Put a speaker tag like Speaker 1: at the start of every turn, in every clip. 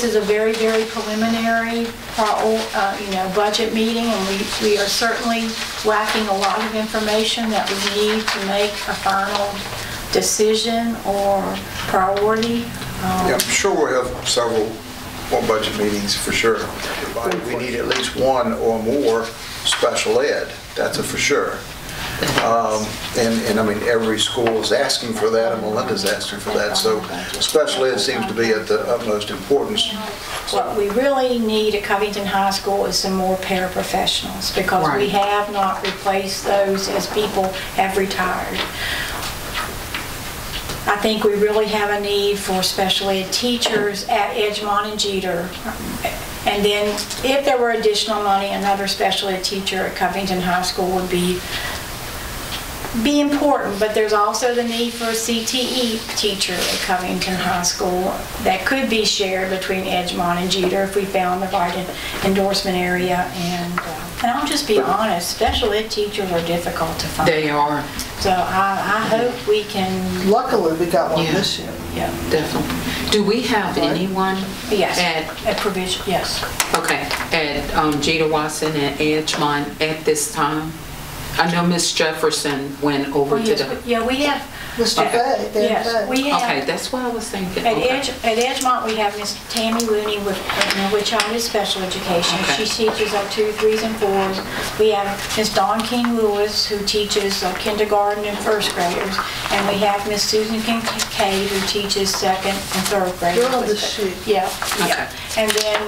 Speaker 1: this is a very, very preliminary, budget meeting, and we are certainly lacking a lot of information that we need to make a final decision or priority.
Speaker 2: Yeah, I'm sure we'll have several more budget meetings for sure. We need at least one or more special ed. That's a for sure. And I mean, every school is asking for that, and Melinda's asking for that. So special ed seems to be at the utmost importance.
Speaker 1: What we really need at Covington High School is some more paraprofessionals, because we have not replaced those as people have retired. I think we really have a need for special ed teachers at Edgemont and Jeter. And then if there were additional money, another special ed teacher at Covington High School would be important, but there's also the need for a CTE teacher at Covington High School that could be shared between Edgemont and Jeter if we found the right endorsement area. And I'll just be honest, special ed teachers are difficult to find.
Speaker 3: They are.
Speaker 1: So I hope we can...
Speaker 4: Luckily, we got one this year.
Speaker 1: Yeah,
Speaker 3: definitely. Do we have anyone?
Speaker 1: Yes, at Provision, yes.
Speaker 3: Okay, at Jeter Watson and Edgemont at this time? I know Miss Jefferson went over to the...
Speaker 1: Yeah, we have...
Speaker 4: Mr. Bay.
Speaker 1: Yes, we have...
Speaker 3: Okay, that's what I was thinking.
Speaker 1: At Edgemont, we have Miss Tammy Looney, which is special education.
Speaker 3: Okay.
Speaker 1: She teaches up 2s, 3s, and 4s. We have Miss Dawn King Lewis, who teaches kindergarten and first graders. And we have Miss Susan Kincaid, who teaches 2nd and 3rd graders.
Speaker 4: You're on the sheet.
Speaker 1: Yeah,
Speaker 3: Okay.
Speaker 1: yeah. And then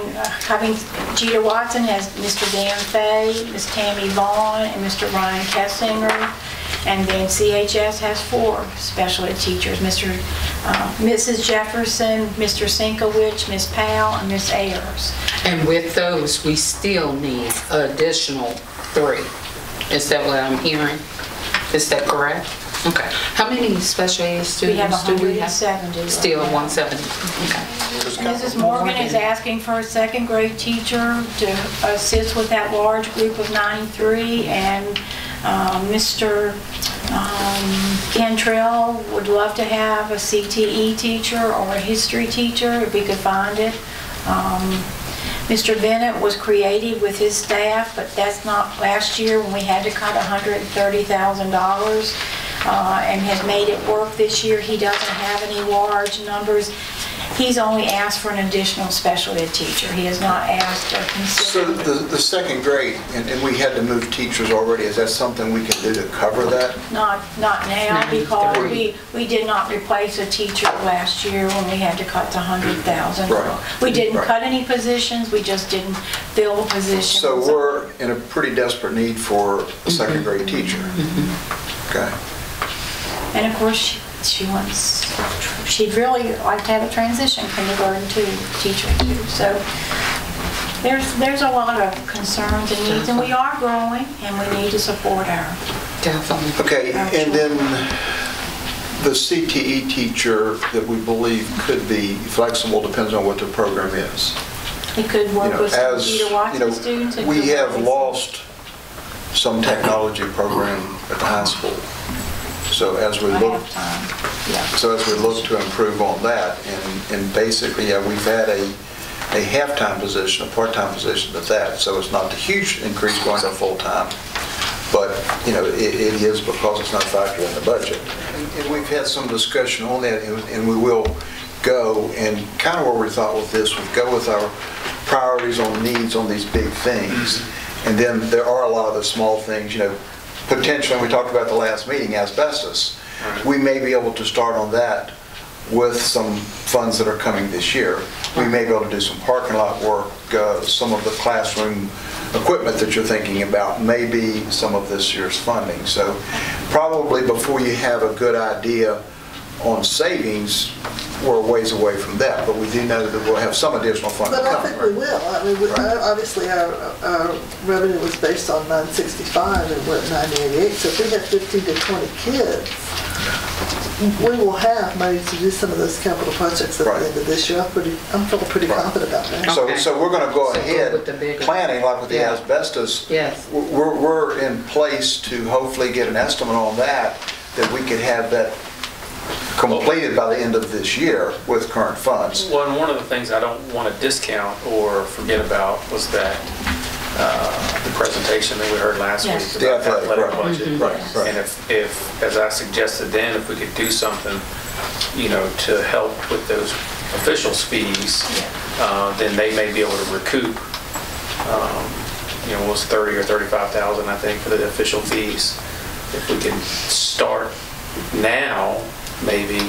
Speaker 1: Jeter Watson has Mr. Dan Fay, Miss Tammy Vaughn, and Mr. Ryan Kessinger. And then CHS has 4 special ed teachers, Mrs. Jefferson, Mr. Sinkowicz, Miss Powell, and Miss Ayers.
Speaker 3: And with those, we still need additional 3. Is that what I'm hearing? Is that correct? Okay. How many special ed students do we have?
Speaker 1: 170.
Speaker 3: Still 170. Okay.
Speaker 1: Mrs. Morgan is asking for a 2nd grade teacher to assist with that large group of 93, and Mr. Cantrell would love to have a CTE teacher or a history teacher if we could find it. Mr. Bennett was creative with his staff, but that's not last year when we had to cut $130,000 and has made it work this year. He doesn't have any large numbers. He's only asked for an additional special ed teacher. He has not asked or considered.
Speaker 2: So the 2nd grade, and we had to move teachers already, is that something we can do to cover that?
Speaker 1: Not now, because we did not replace a teacher last year when we had to cut to $100,000.
Speaker 2: Right.
Speaker 1: We didn't cut any positions, we just didn't fill a position.
Speaker 2: So we're in a pretty desperate need for a 2nd grade teacher. Okay.
Speaker 1: And of course, she'd really like to have a transition kindergarten to teacher too. So there's a lot of concerns and needs, and we are growing, and we need to support our...
Speaker 3: Definitely.
Speaker 2: Okay, and then the CTE teacher that we believe could be flexible depends on what the program is.
Speaker 1: He could work with some Jeter Watson students.
Speaker 2: We have lost some technology program at the high school. So as we look to improve on that, and basically, we've had a half-time position, a part-time position at that. So it's not a huge increase going to full-time, but it is because it's not factored in the budget. And we've had some discussion on that, and we will go and kind of where we thought with this would go with our priorities on needs on these big things, and then there are a lot of the small things, potentially, we talked about the last meeting, asbestos. We may be able to start on that with some funds that are coming this year. We may be able to do some parking lot work, some of the classroom equipment that you're thinking about, maybe some of this year's funding. So probably before you have a good idea on savings, we're a ways away from that, but we do know that we'll have some additional funding coming.
Speaker 4: But I think we will. I mean, obviously our revenue was based on 965 and we're at 988, so if we have 15 to 20 kids, we will have money to do some of those capital projects at the end of this year. I'm feeling pretty confident about that.
Speaker 2: So we're going to go ahead planning, like with the asbestos.
Speaker 3: Yes.
Speaker 2: We're in place to hopefully get an estimate on that we could have that completed by the end of this year with current funds.
Speaker 5: Well, and one of the things I don't want to discount or forget about was that the presentation that we heard last
Speaker 1: Yes.
Speaker 5: week about
Speaker 2: The athletic,
Speaker 5: athletic
Speaker 2: right.
Speaker 5: budget.
Speaker 2: Right.
Speaker 5: And if, as I suggested then, if we could do something, to help with those officials' fees, then they may be able to recoup, it was 30 or 35,000, I think, for the official fees. If we can start now, maybe,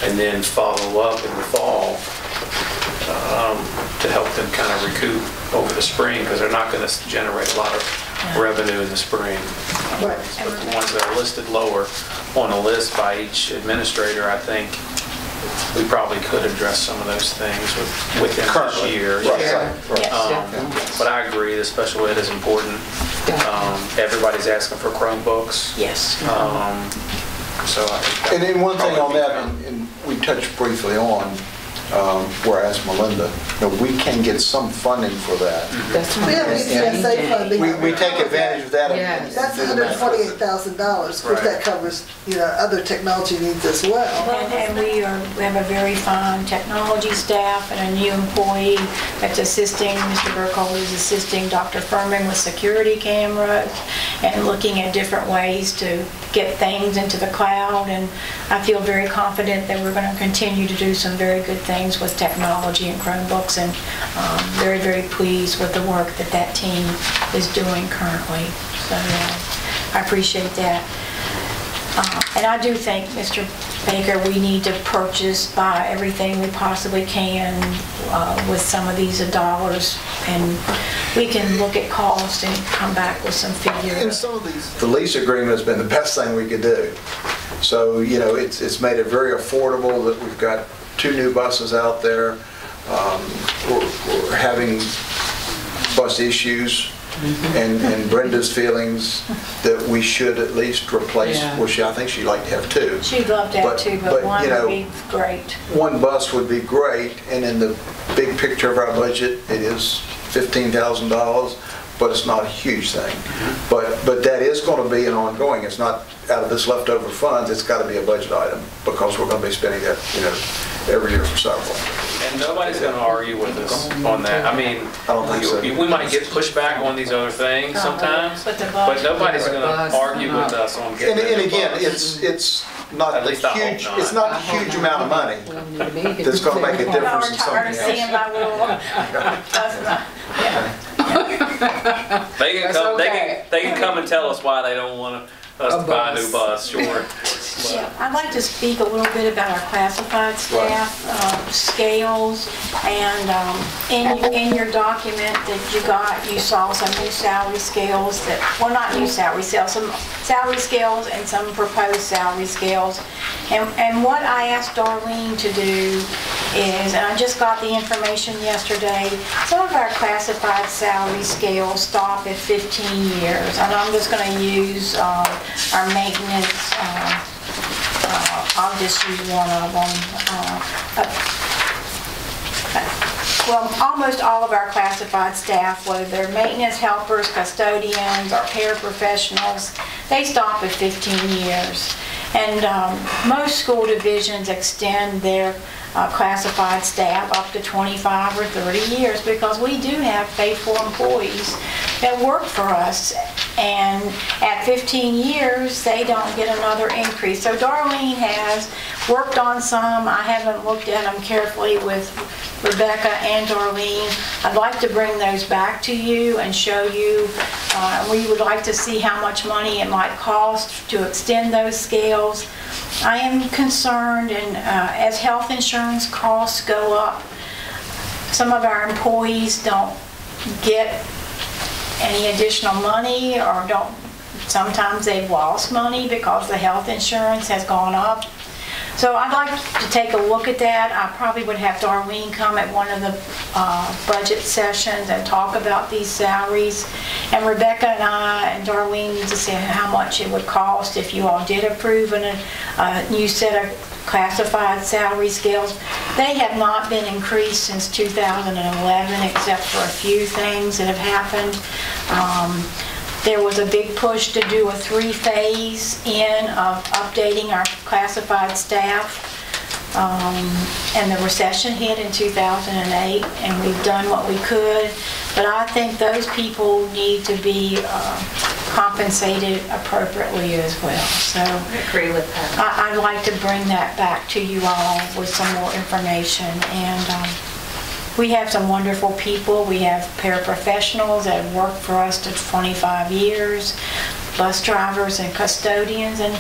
Speaker 5: and then follow up in the fall to help them kind of recoup over the spring, because they're not going to generate a lot of revenue in the spring.
Speaker 4: Right.
Speaker 5: But the ones that are listed lower on the list by each administrator, I think we probably could address some of those things within this
Speaker 2: Currently.
Speaker 5: year.
Speaker 2: Right.
Speaker 3: Yeah.
Speaker 2: Right.
Speaker 3: Yes.
Speaker 5: But I agree, the special ed is important. Everybody's asking for Chromebooks.
Speaker 1: Yes.
Speaker 5: So I think
Speaker 2: And then one thing on
Speaker 5: probably
Speaker 2: that, and we touched briefly on, where I asked Melinda, we can get some funding for that.
Speaker 3: That's
Speaker 4: We have ECSA funding.
Speaker 2: We take advantage of that.
Speaker 3: Yes.
Speaker 4: That's
Speaker 2: do the math.
Speaker 4: $128,000. Of course,
Speaker 5: Right.
Speaker 4: that covers, other technology needs as well.
Speaker 1: And we have a very fine technology staff and a new employee that's assisting, Mr. Burkholder is assisting Dr. Furman with security cameras and looking at different ways to get things into the cloud. And I feel very confident that we're going to continue to do some very good things with technology and Chromebooks, and very, very pleased with the work that team is doing currently. So I appreciate that. And I do think, Mr. Baker, we need to buy everything we possibly can with some of these dollars, and we can look at cost and come back with some
Speaker 2: And
Speaker 1: figures.
Speaker 2: some of these, the lease agreement has been the best thing we could do. So, it's made it very affordable that we've got 2 new buses out there. We're having bus issues, and Brenda's feelings that we should at least replace,
Speaker 3: Yeah.
Speaker 2: which I think she'd like to have 2.
Speaker 1: She'd love to have 2, but one would be great.
Speaker 2: One bus would be great, and in the big picture of our budget, it is $15,000, but it's not a huge thing. But that is going to be an ongoing. It's not out of this leftover funds. It's got to be a budget item, because we're going to be spending that, every year for several.
Speaker 5: And nobody's going to argue with us on that. I mean,
Speaker 2: I don't think so.
Speaker 5: we might get pushback on these other things sometimes,
Speaker 1: But the
Speaker 5: but
Speaker 1: bus-
Speaker 5: nobody's going
Speaker 3: Bus,
Speaker 5: to argue with us on
Speaker 2: And,
Speaker 5: getting
Speaker 2: and
Speaker 5: a
Speaker 2: again,
Speaker 5: bus.
Speaker 2: it's not
Speaker 5: At
Speaker 2: a
Speaker 5: least I hope
Speaker 2: huge,
Speaker 5: not.
Speaker 2: it's not a huge amount of money that's going to make a
Speaker 1: Y'all
Speaker 2: difference
Speaker 1: are
Speaker 2: in
Speaker 1: tired of
Speaker 2: something
Speaker 1: seeing
Speaker 2: else.
Speaker 1: my little bus.
Speaker 5: They can
Speaker 3: That's
Speaker 5: come.
Speaker 3: okay.
Speaker 5: They can come and tell us why they don't want us
Speaker 3: A
Speaker 5: to buy a
Speaker 3: bus.
Speaker 5: new bus. Sure.
Speaker 1: Yeah, I'd like to speak a little bit about our classified staff, scales, and in your document that you got, you saw some new salary scales that, well, not new salary scales, some salary scales and some proposed salary scales. And what I asked Darlene to do is, and I just got the information yesterday, some of our classified salary scales stop at 15 years. And I'm just going to use our maintenance, I'll just use one of them. Well, almost all of our classified staff, whether they're maintenance helpers, custodians, or paraprofessionals, they stop at 15 years. And most school divisions extend their classified staff up to 25 or 30 years, because we do have faithful employees that work for us, and at 15 years they don't get another increase. So Darlene has worked on some. I haven't looked at them carefully with Rebecca and Darlene. I'd like to bring those back to you and show you. We would like to see how much money it might cost to extend those scales. I am concerned, and as health insurance costs go up, some of our employees don't get any additional money, or sometimes they've lost money because the health insurance has gone up. So I'd like to take a look at that. I probably would have Darlene come at one of the budget sessions and talk about these salaries. And Rebecca and I and Darlene need to see how much it would cost if you all did approve a new set of classified salary scales. They have not been increased since 2011, except for a few things that have happened. There was a big push to do a 3-phase in of updating our classified staff. And the recession hit in 2008, and we've done what we could. But I think those people need to be compensated appropriately as well. So
Speaker 6: I agree with that.
Speaker 1: I'd like to bring that back to you all with some more information. And we have some wonderful people. We have paraprofessionals that have worked for us for 25 years, bus drivers and custodians, and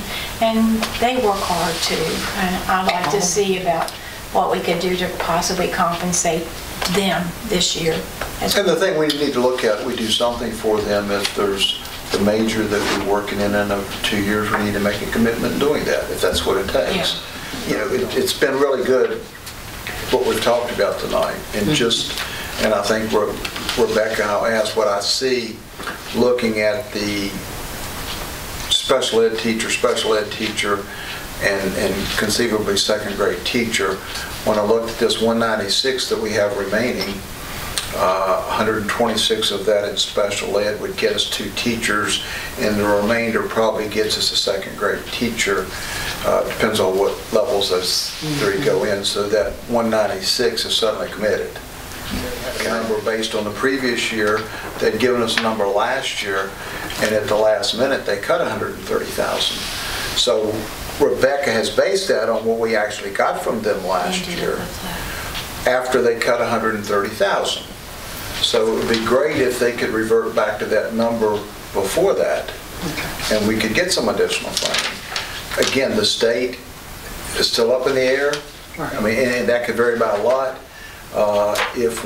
Speaker 1: they work hard too. And I'd like to see about what we could do to possibly compensate them this year.
Speaker 2: And the thing we need to look at, we do something for them if there's the major that we're working in another 2 years, we need to make a commitment in doing that, if that's what it takes.
Speaker 1: Yeah.
Speaker 2: You know, it's been really good what we've talked about tonight, and and I think Rebecca, I'll ask what I see looking at the special ed teacher, and conceivably second grade teacher. When I looked at this 196 that we have remaining, 126 of that in special ed would get us 2 teachers, and the remainder probably gets us a second grade teacher. Depends on what levels those 3 go in, so that 196 is suddenly committed. A number based on the previous year, they'd given us a number last year, and at the last minute they cut 130,000. So Rebecca has based that on what we actually got from them last year after they cut 130,000. So it would be great if they could revert back to that number before that, and we could get some additional funding. Again, the state is still up in the air. I mean, and that could vary by a lot. If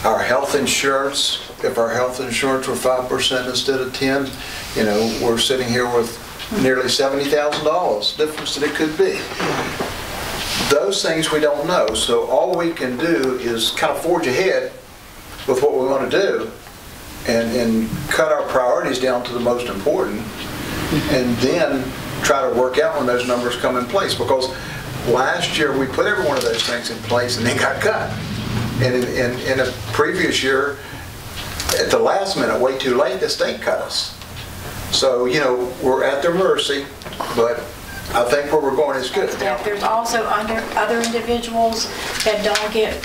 Speaker 2: our health insurance were 5% instead of 10, you know, we're sitting here with nearly $70,000 difference that it could be. Those things we don't know, so all we can do is kind of forge ahead with what we want to do and cut our priorities down to the most important, and then try to work out when those numbers come in place, because last year we put every one of those things in place and they got cut. And in a previous year, at the last minute, way too late, the state cut us. So, you know, we're at their mercy, but I think where we're going is good.
Speaker 1: There's also other individuals that don't get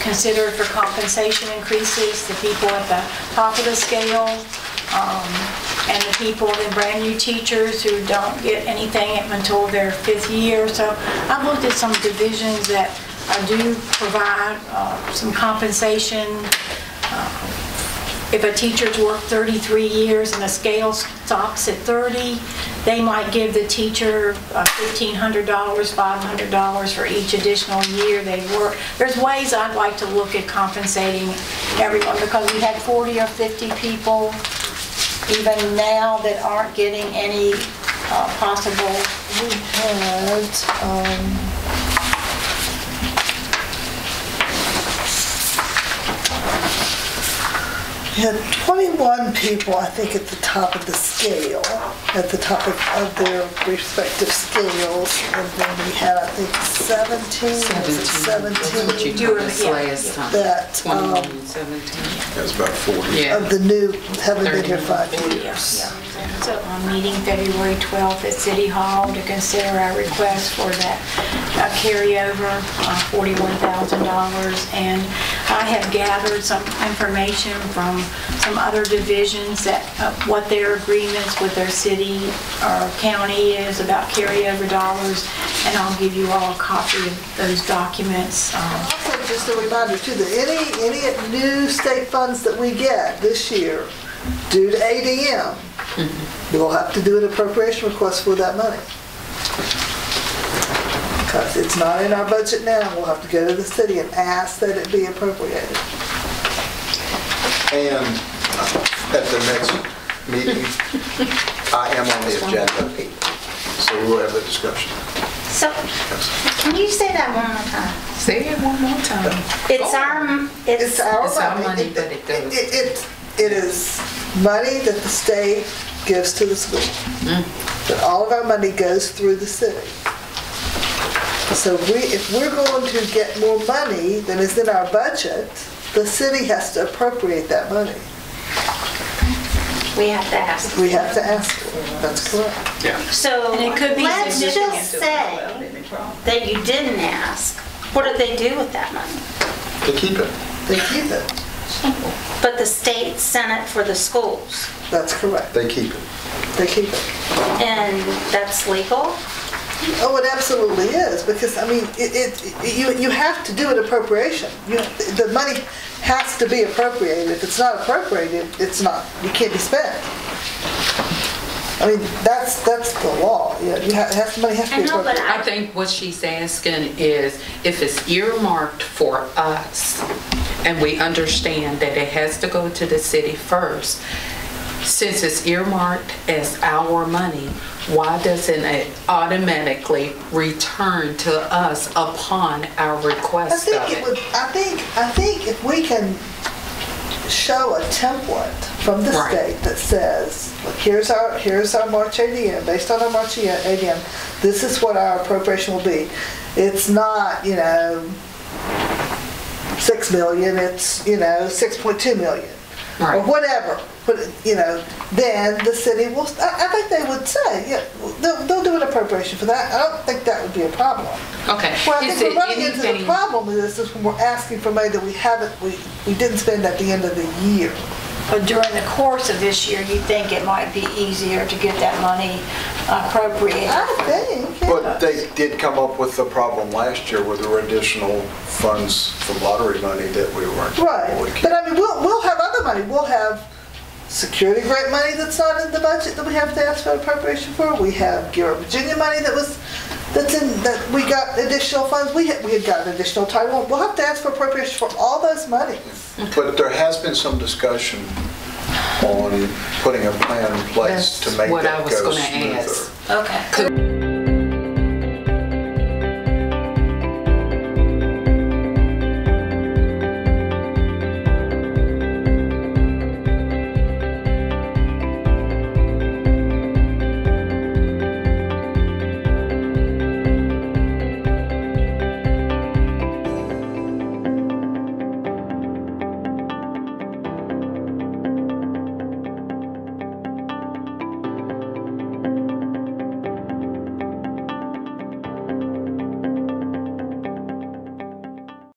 Speaker 1: considered for compensation increases, the people at the top of the scale, and the people, the brand new teachers who don't get anything until their 5th year. So I've looked at some divisions that do provide some compensation. If a teacher's worked 33 years and the scale stops at 30, they might give the teacher $1,500, $500 for each additional year they work. There's ways I'd like to look at compensating everyone, because we had 40 or 50 people even now that aren't getting any possible.
Speaker 4: We had 21 people, I think, at the top of the scale, at the top of their respective scales, and then we had, I think, 17.
Speaker 3: That's what you told us last time.
Speaker 4: That
Speaker 3: 21 and 17.
Speaker 2: That's about 40.
Speaker 3: Yeah.
Speaker 4: of the new, haven't been here 5
Speaker 1: Yeah.
Speaker 4: years.
Speaker 1: So I'm meeting February 12th at City Hall to consider our request for that carryover, $41,000. And I have gathered some information from some other divisions that what their agreements with their city or county is about carryover dollars, and I'll give you all a copy of those documents.
Speaker 4: Also, just a reminder too, that any new state funds that we get this year, due to ADM, we'll have to do an appropriation request for that money. Because it's not in our budget now, we'll have to go to the city and ask that it be appropriated.
Speaker 2: And at the next meeting, I am on the agenda, so we will have that discussion.
Speaker 6: So, can you say that one more time?
Speaker 3: Say it one more time.
Speaker 6: It's our,
Speaker 4: It's our
Speaker 3: It's our
Speaker 4: money.
Speaker 3: money, but it goes.
Speaker 4: It is money that the state gives to the school. But all of our money goes through the city. So if we're going to get more money than is in our budget, the city has to appropriate that money.
Speaker 6: We have to ask.
Speaker 4: We have to ask for it. That's correct.
Speaker 5: Yeah.
Speaker 6: So
Speaker 1: And it could be
Speaker 6: let's
Speaker 1: significant
Speaker 6: just
Speaker 1: to
Speaker 6: say that you didn't ask. What do they do with that money?
Speaker 2: They keep it.
Speaker 4: They keep it.
Speaker 6: But the state sent it for the schools,
Speaker 4: That's correct.
Speaker 2: They keep it.
Speaker 4: They keep it.
Speaker 6: and that's legal?
Speaker 4: Oh, it absolutely is, because, I mean, you have to do an appropriation. The money has to be appropriated. If it's not appropriated, it's not, it can't be spent. I mean, that's the law. Money has to be appropriated.
Speaker 3: I think what she's asking is if it's earmarked for us, and we understand that it has to go to the city first, since it's earmarked as our money, why doesn't it automatically return to us upon our request of it?
Speaker 4: I think if we can show a template from the
Speaker 3: Right.
Speaker 4: state that says, look, here's our March ADM, based on our March ADM, this is what our appropriation will be. It's not, 6 million, it's, 6.2 million.
Speaker 3: Right.
Speaker 4: Or whatever, but, then the city will, I think they would say, yeah, they'll do an appropriation for that. I don't think that would be a problem.
Speaker 3: Okay.
Speaker 4: Well, I
Speaker 3: Is
Speaker 4: think
Speaker 3: it
Speaker 4: we're running into the
Speaker 3: anything-
Speaker 4: problem with this is when we're asking for money that we didn't spend at the end of the year.
Speaker 1: But during the course of this year, you think it might be easier to get that money appropriated?
Speaker 4: I think, yeah.
Speaker 2: But they did come up with the problem last year where there were additional funds from lottery money that we weren't able to
Speaker 4: Right,
Speaker 2: keep.
Speaker 4: but I mean, we'll have other money. We'll have security grant money that's not in the budget that we have to ask for appropriation for. We have Bureau of Virginia money that we got additional funds. We had got an additional Title I. We'll have to ask for appropriation for all those monies.
Speaker 2: But there has been some discussion on putting a plan in place
Speaker 3: That's
Speaker 2: to make
Speaker 3: what I
Speaker 2: that
Speaker 3: was
Speaker 2: go
Speaker 3: gonna
Speaker 2: smoother.
Speaker 3: ask.
Speaker 1: Okay.
Speaker 3: Could